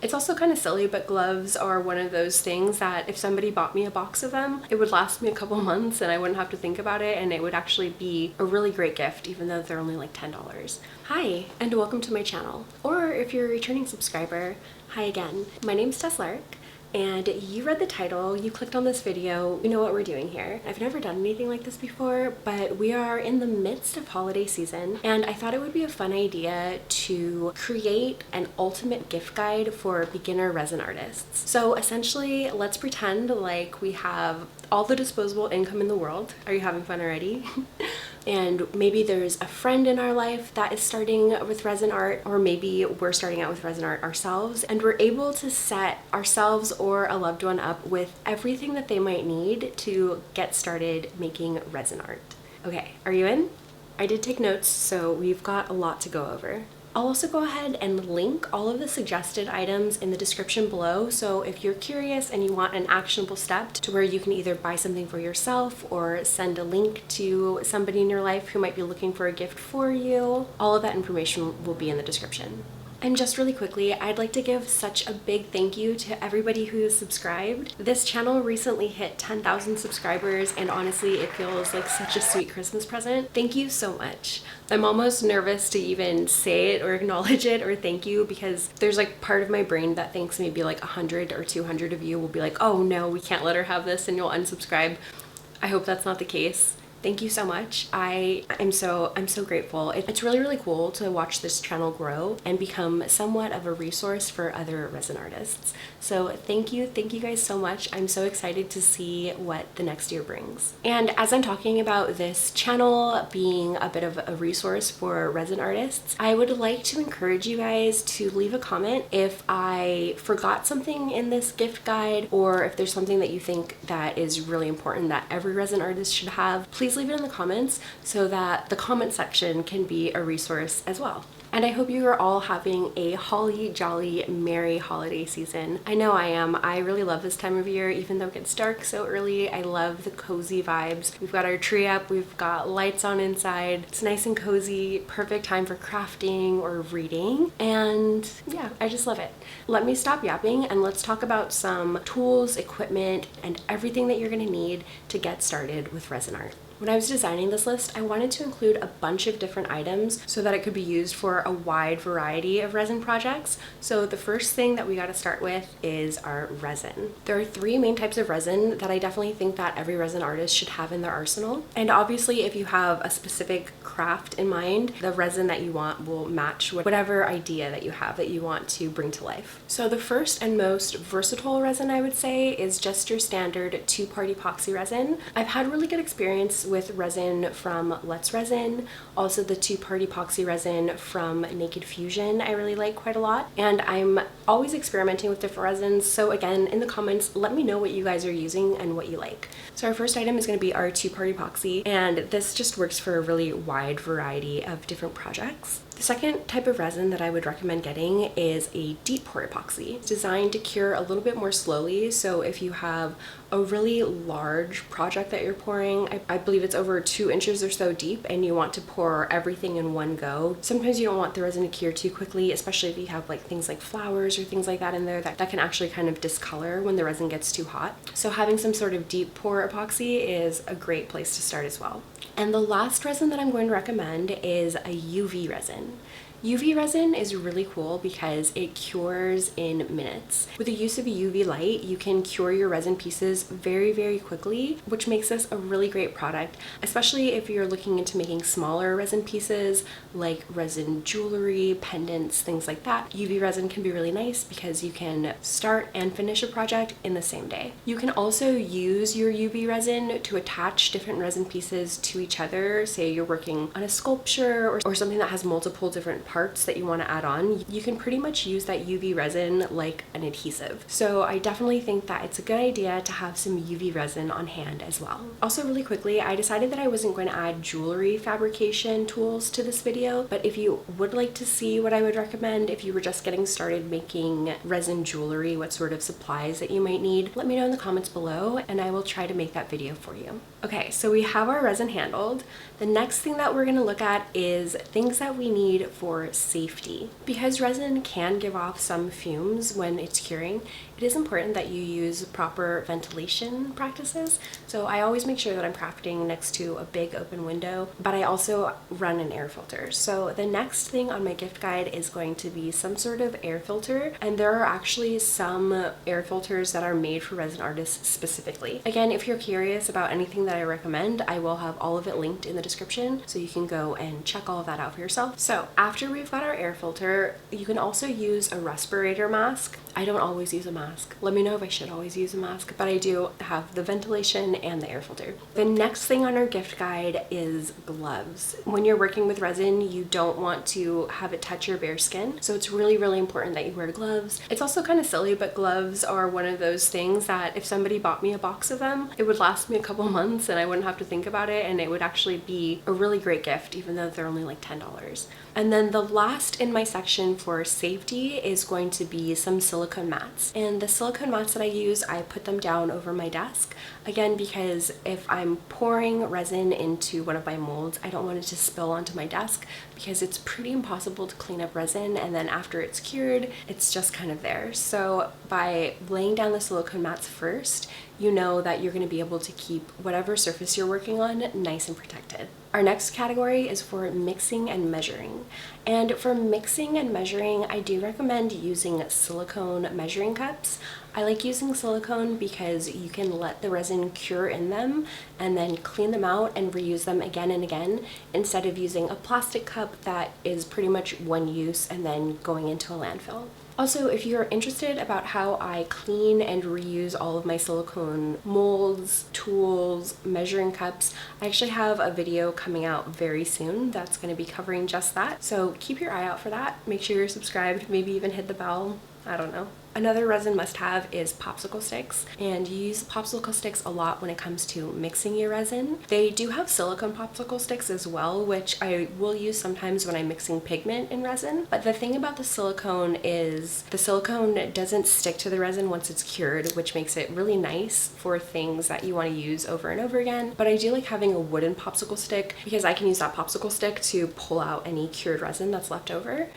It's also kind of silly, but gloves are one of those things that if somebody bought me a box of them, it would last me a couple months and I wouldn't have to think about it, and it would actually be a really great gift even though they're only like $10. Hi, and welcome to my channel. Or if you're a returning subscriber, hi again. My name's Tess Lark, and you read the title, you clicked on this video, you know what we're doing here. I've never done anything like this before, but we are in the midst of holiday season, and I thought it would be a fun idea to create an ultimate gift guide for beginner resin artists. So essentially, let's pretend like we have all the disposable income in the world. Are you having fun already? And maybe there's a friend in our life that is starting with resin art, or maybe we're starting out with resin art ourselves, and we're able to set ourselves or a loved one up with everything that they might need to get started making resin art. Okay, are you in? I did take notes, so we've got a lot to go over. I'll also go ahead and link all of the suggested items in the description below, so if you're curious and you want an actionable step to where you can either buy something for yourself or send a link to somebody in your life who might be looking for a gift for you, all of that information will be in the description. And just really quickly, I'd like to give such a big thank you to everybody who is subscribed. This channel recently hit 10,000 subscribers, and honestly, it feels like such a sweet Christmas present. Thank you so much. I'm almost nervous to even say it or acknowledge it or thank you, because there's like part of my brain that thinks maybe like 100 or 200 of you will be like, oh no, we can't let her have this, and you'll unsubscribe. I hope that's not the case. Thank you so much. I'm so grateful. It's really cool to watch this channel grow and become somewhat of a resource for other resin artists. So thank you guys so much. I'm so excited to see what the next year brings. And as I'm talking about this channel being a bit of a resource for resin artists, I would like to encourage you guys to leave a comment if I forgot something in this gift guide, or if there's something that you think that is really important that every resin artist should have. Please leave it in the comments so that the comment section can be a resource as well. And I hope you are all having a holly jolly merry holiday season. I know I am. I really love this time of year, even though it gets dark so early. I love the cozy vibes. We've got our tree up, we've got lights on inside. It's nice and cozy, perfect time for crafting or reading. And yeah, I just love it. Let me stop yapping and let's talk about some tools, equipment, and everything that you're gonna need to get started with resin art. When I was designing this list, I wanted to include a bunch of different items so that it could be used for a wide variety of resin projects. So the first thing that we got to start with is our resin. There are three main types of resin that I definitely think that every resin artist should have in their arsenal. And obviously, if you have a specific craft in mind, the resin that you want will match whatever idea that you have that you want to bring to life. So the first and most versatile resin, I would say, is just your standard two-part epoxy resin. I've had really good experience with resin from Let's Resin, also the two-part epoxy resin from Naked Fusion I really like quite a lot, and I'm always experimenting with different resins, so again, in the comments, let me know what you guys are using and what you like. So our first item is going to be our two-part epoxy, and this just works for a really wide variety of different projects. The second type of resin that I would recommend getting is a deep pour epoxy. It's designed to cure a little bit more slowly, so if you have a really large project that you're pouring, I believe it's over 2 inches or so deep, and you want to pour everything in one go. Sometimes you don't want the resin to cure too quickly, especially if you have like things like flowers or things like that in there that can actually kind of discolor when the resin gets too hot. So having some sort of deep pour epoxy is a great place to start as well. And the last resin that I'm going to recommend is a UV resin. UV resin is really cool because it cures in minutes. With the use of UV light, you can cure your resin pieces very quickly, which makes this a really great product, especially if you're looking into making smaller resin pieces like resin jewelry, pendants, things like that. UV resin can be really nice because you can start and finish a project in the same day. You can also use your UV resin to attach different resin pieces to each other. Say you're working on a sculpture or something that has multiple different parts that you want to add on, you can pretty much use that UV resin like an adhesive. So I definitely think that it's a good idea to have some UV resin on hand as well. Also, really quickly, I decided that I wasn't going to add jewelry fabrication tools to this video, but if you would like to see what I would recommend if you were just getting started making resin jewelry, what sort of supplies that you might need, let me know in the comments below and I will try to make that video for you. Okay, so we have our resin handled. The next thing that we're going to look at is things that we need for for safety. Because resin can give off some fumes when it's curing, it is important that you use proper ventilation practices. So I always make sure that I'm crafting next to a big open window, but I also run an air filter. So the next thing on my gift guide is going to be some sort of air filter, and there are actually some air filters that are made for resin artists specifically. Again, if you're curious about anything that I recommend, I will have all of it linked in the description, so you can go and check all of that out for yourself. So after we've got our air filter, you can also use a respirator mask. I don't always use a mask. Let me know if I should always use a mask, but I do have the ventilation and the air filter. The next thing on our gift guide is gloves. When you're working with resin, you don't want to have it touch your bare skin, so it's really, really important that you wear gloves. It's also kind of silly, but gloves are one of those things that if somebody bought me a box of them, it would last me a couple months and I wouldn't have to think about it, and it would actually be a really great gift, even though they're only like $10. And then the last in my section for safety is going to be some silicone mats. And the silicone mats that I use, I put them down over my desk. Again, because if I'm pouring resin into one of my molds, I don't want it to spill onto my desk, because it's pretty impossible to clean up resin, and then after it's cured, it's just kind of there. So by laying down the silicone mats first, you know that you're going to be able to keep whatever surface you're working on nice and protected. Our next category is for mixing and measuring. And for mixing and measuring, I do recommend using silicone measuring cups. I like using silicone because you can let the resin cure in them and then clean them out and reuse them again and again, instead of using a plastic cup that is pretty much one use and then going into a landfill. Also, if you're interested about how I clean and reuse all of my silicone molds, tools, measuring cups, I actually have a video coming out very soon that's going to be covering just that. So keep your eye out for that. Make sure you're subscribed, maybe even hit the bell. I don't know. Another resin must-have is popsicle sticks, and you use popsicle sticks a lot when it comes to mixing your resin. They do have silicone popsicle sticks as well, which I will use sometimes when I'm mixing pigment in resin. But the thing about the silicone is the silicone doesn't stick to the resin once it's cured, which makes it really nice for things that you want to use over and over again. But I do like having a wooden popsicle stick, because I can use that popsicle stick to pull out any cured resin that's left over.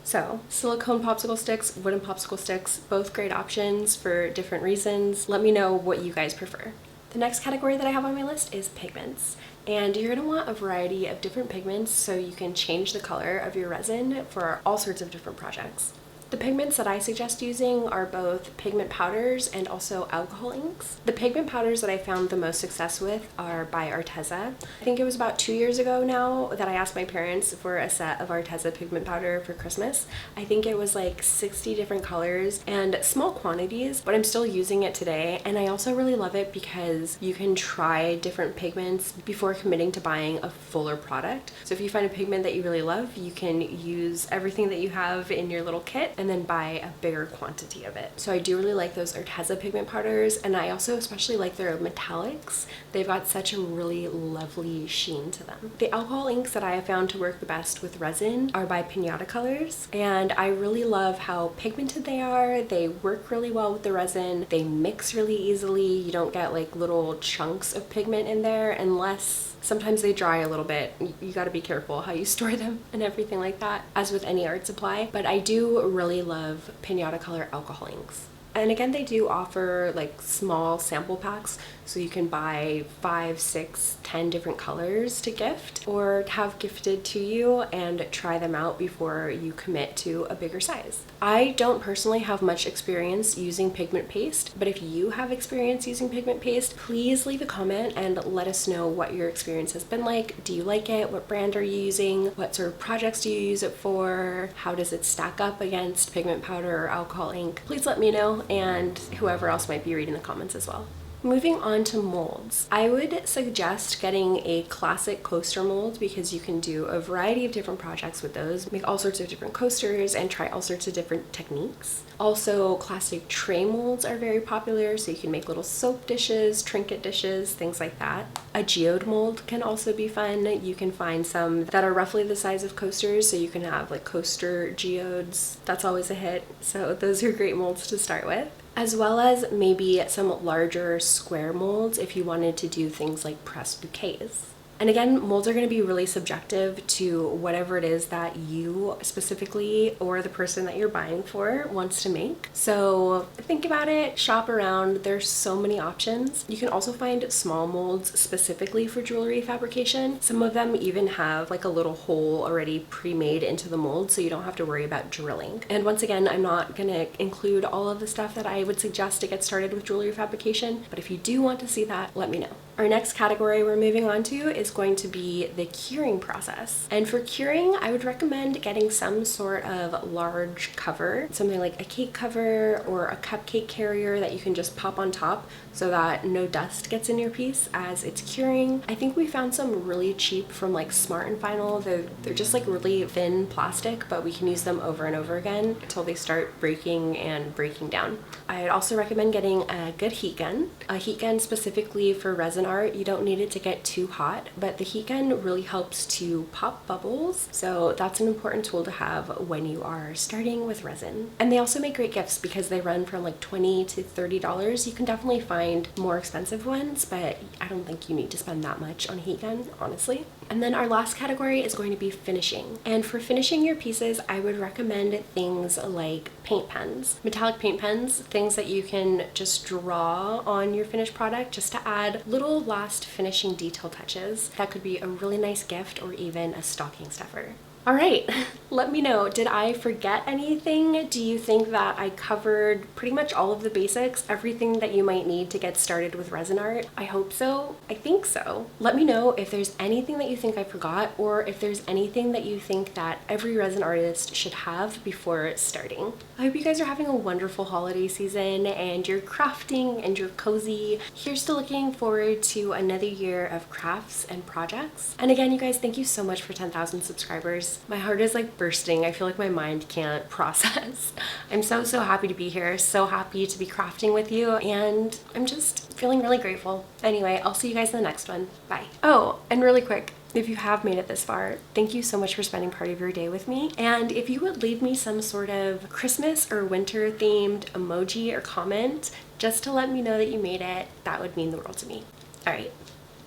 So silicone popsicle sticks, wooden popsicle sticks, both great options for different reasons. Let me know what you guys prefer. The next category that I have on my list is pigments. And you're going to want a variety of different pigments so you can change the color of your resin for all sorts of different projects. The pigments that I suggest using are both pigment powders and also alcohol inks. The pigment powders that I found the most success with are by Arteza. I think it was about 2 years ago now that I asked my parents for a set of Arteza pigment powder for Christmas. I think it was like 60 different colors and small quantities, but I'm still using it today. And I also really love it because you can try different pigments before committing to buying a fuller product. So if you find a pigment that you really love, you can use everything that you have in your little kit and then buy a bigger quantity of it. So I do really like those Arteza pigment powders, and I also especially like their metallics. They've got such a really lovely sheen to them. The alcohol inks that I have found to work the best with resin are by Pinata Colors, and I really love how pigmented they are. They work really well with the resin. They mix really easily. You don't get like little chunks of pigment in there unless sometimes they dry a little bit. You got to be careful how you store them and everything like that, as with any art supply. But I do really love Pinata Color alcohol inks. And again, they do offer like small sample packs, so you can buy 5, 6, 10 different colors to gift or have gifted to you and try them out before you commit to a bigger size. I don't personally have much experience using pigment paste, but if you have experience using pigment paste, please leave a comment and let us know what your experience has been like. Do you like it? What brand are you using? What sort of projects do you use it for? How does it stack up against pigment powder or alcohol ink? Please let me know, and whoever else might be reading the comments as well. Moving on to molds, I would suggest getting a classic coaster mold because you can do a variety of different projects with those, make all sorts of different coasters and try all sorts of different techniques. Also, classic tray molds are very popular, so you can make little soap dishes, trinket dishes, things like that. A geode mold can also be fun. You can find some that are roughly the size of coasters, so you can have like coaster geodes. That's always a hit, so those are great molds to start with. As well as maybe some larger square molds if you wanted to do things like pressed bouquets. And again, molds are going to be really subjective to whatever it is that you specifically or the person that you're buying for wants to make. So think about it, shop around. There's so many options. You can also find small molds specifically for jewelry fabrication. Some of them even have like a little hole already pre-made into the mold, so you don't have to worry about drilling. And once again, I'm not going to include all of the stuff that I would suggest to get started with jewelry fabrication, but if you do want to see that, let me know. Our next category we're moving on to is going to be the curing process. And for curing, I would recommend getting some sort of large cover, something like a cake cover or a cupcake carrier that you can just pop on top so that no dust gets in your piece as it's curing. I think we found some really cheap from like Smart & Final. They're just like really thin plastic, but we can use them over and over again until they start breaking and breaking down. I'd also recommend getting a good heat gun. A heat gun specifically for resin art. You don't need it to get too hot, but the heat gun really helps to pop bubbles. So that's an important tool to have when you are starting with resin. And they also make great gifts because they run from like $20 to $30. You can definitely find more expensive ones, but I don't think you need to spend that much on a heat gun, honestly. And then our last category is going to be finishing. And for finishing your pieces, I would recommend things like paint pens, metallic paint pens, things that you can just draw on your finished product just to add little last finishing detail touches. That could be a really nice gift or even a stocking stuffer. All right, let me know, did I forget anything? Do you think that I covered pretty much all of the basics, everything that you might need to get started with resin art? I hope so. I think so. Let me know if there's anything that you think I forgot, or if there's anything that you think that every resin artist should have before starting. I hope you guys are having a wonderful holiday season and you're crafting and you're cozy. Here's to looking forward to another year of crafts and projects. And again, you guys, thank you so much for 10,000 subscribers. My heart is like bursting. I feel like my mind can't process. I'm so happy to be here, so happy to be crafting with you, and I'm just feeling really grateful. Anyway, I'll see you guys in the next one. Bye. Oh, and really quick, if you have made it this far, thank you so much for spending part of your day with me. And if you would leave me some sort of Christmas or winter themed emoji or comment just to let me know that you made it, that would mean the world to me. All right,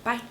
bye.